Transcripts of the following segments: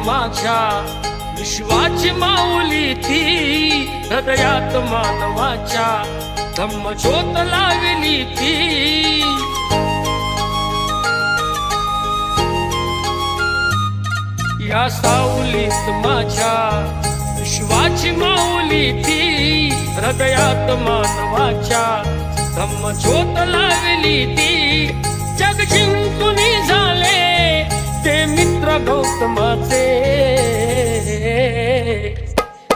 माझ्या विश्वाची माऊली ती, हृदयात मानवाच्या धम्मज्योत लावली ती। या सावलीत माझ्या विश्वाची माऊली ती, हृदयात मानवाच्या धम्मज्योत लावली ती। जग जिंकून झाले ते मित्र गौतमाचे,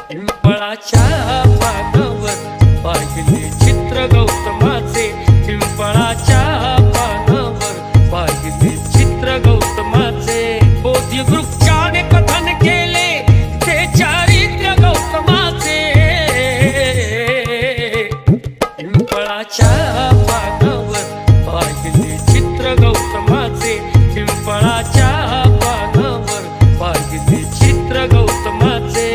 पिंपळाच्या पानावर पाहिले चित्र गौतमाचे, पिंपळाच्या पानावर पाहिले चित्र गौतमाचे। बोधी वृक्षाने कथन केले ते चारित्र्य गौतमाचे, पिंपळाच्या पानावर पाहिले चित्र गौतमाचे, पिंपळाच्या पानावर पाहिले चित्र गौतमाचे।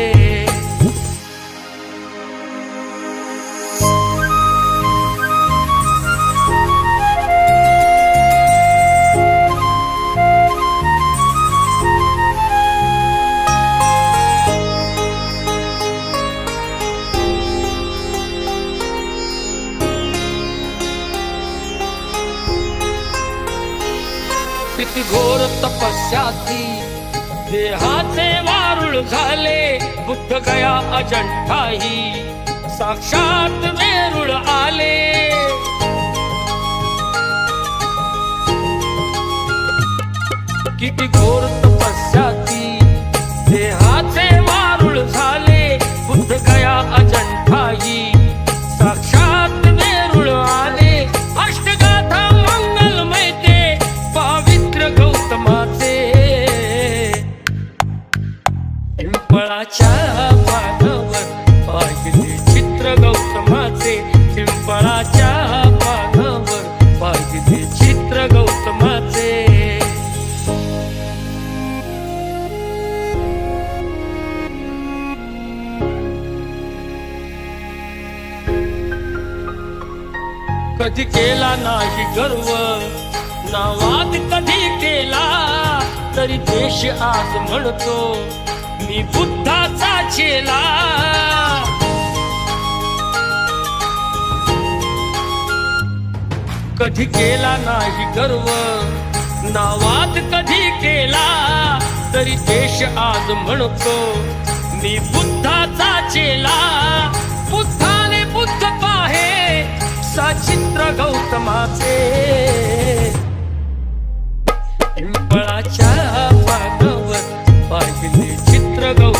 किती घोर तपस्या ती, देहाचे वारुळ झाले, बुद्ध गया अजंठाही साक्षात वेरूळ आले। किती घोर तपस्या ती, देहाचे वारुळ झाले, बुद्ध गया अजंठाही साक्षात वेरूळ आले। अष्टगाथा मंगलमय ते पावित्र गौतमाचे, पिंपळाच्या पानावर पाहिले चित्र गौतमाचे, पिंपळाच्या पानावर पाहिले चित्र गौतमाचे। कधी केला नाही गर्व ना वाद कधी केला, तरी देश आज म्हणतो मी बुद्धाचा चेला। कधी केला नाही गर्व ना वाद कधी केला, तरी देश आज म्हणतो मी बुद्धाचा चेला। बुद्धाने बुद्ध पाहे सचित्र गौतमाचे, पिंपळाच्या पानावर पाहिले चित्र गौतमाचे।